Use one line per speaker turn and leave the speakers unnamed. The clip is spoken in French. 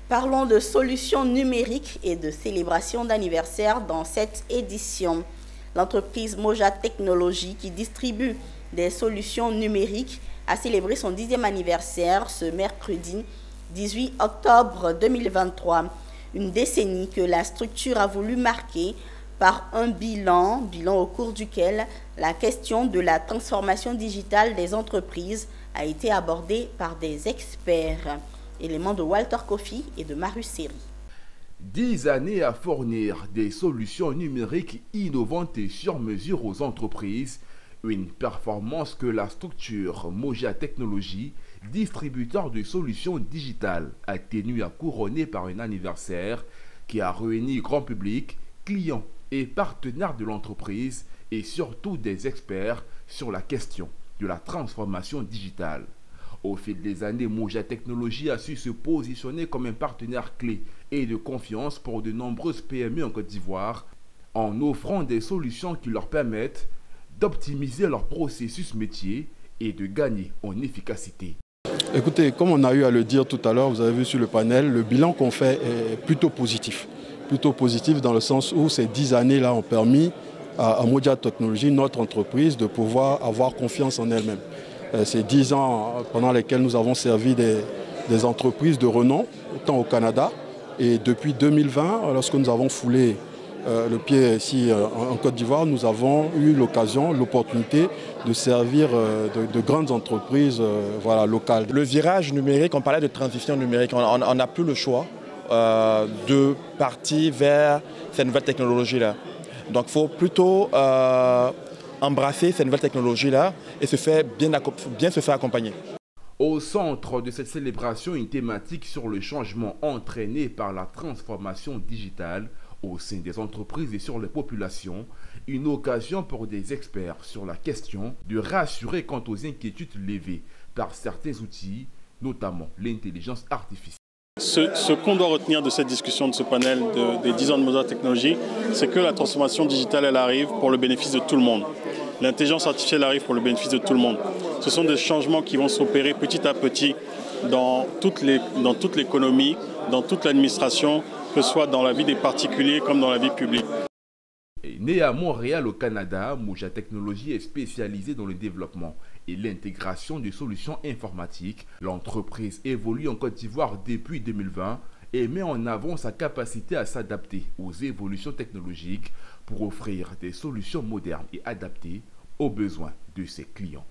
Parlons de solutions numériques et de célébration d'anniversaire dans cette édition. L'entreprise Moja Technologies, qui distribue des solutions numériques, a célébré son 10e anniversaire ce mercredi 18 octobre 2023. Une décennie que la structure a voulu marquer par un bilan au cours duquel la question de la transformation digitale des entreprises a été abordée par des experts. Éléments de Walter Kofi et de Marius Seri.
10 années à fournir des solutions numériques innovantes et sur mesure aux entreprises, une performance que la structure Moja Technologies, distributeur de solutions digitales, a tenu à couronner par un anniversaire qui a réuni grand public, clients et partenaires de l'entreprise et surtout des experts sur la question de la transformation digitale. Au fil des années, Moja Technologies a su se positionner comme un partenaire clé et de confiance pour de nombreuses PME en Côte d'Ivoire en offrant des solutions qui leur permettent d'optimiser leur processus métier et de gagner en efficacité.
Écoutez, comme on a eu à le dire tout à l'heure, vous avez vu sur le panel, le bilan qu'on fait est plutôt positif. Plutôt positif dans le sens où ces 10 années-là ont permis à Moja Technologies, notre entreprise, de pouvoir avoir confiance en elle-même. Ces 10 ans pendant lesquels nous avons servi des entreprises de renom, tant au Canada, et depuis 2020, lorsque nous avons foulé le pied ici en Côte d'Ivoire, nous avons eu l'opportunité de servir de grandes entreprises locales.
Le virage numérique, on parlait de transition numérique, on n'a plus le choix de partir vers ces nouvelles technologies-là. Donc il faut plutôt embrasser ces nouvelles technologies-là et bien se faire accompagner.
Au centre de cette célébration, une thématique sur le changement entraîné par la transformation digitale au sein des entreprises et sur les populations, une occasion pour des experts sur la question de rassurer quant aux inquiétudes levées par certains outils, notamment l'intelligence artificielle.
Ce qu'on doit retenir de cette discussion, de ce panel des 10 ans de Moja Technologies, c'est que la transformation digitale, elle arrive pour le bénéfice de tout le monde. L'intelligence artificielle arrive pour le bénéfice de tout le monde. Ce sont des changements qui vont s'opérer petit à petit dans toute l'économie, dans toute l'administration, que ce soit dans la vie des particuliers comme dans la vie publique.
Né à Montréal au Canada, Moja Technologies est spécialisée dans le développement et l'intégration de solutions informatiques. L'entreprise évolue en Côte d'Ivoire depuis 2020 et met en avant sa capacité à s'adapter aux évolutions technologiques pour offrir des solutions modernes et adaptées aux besoins de ses clients.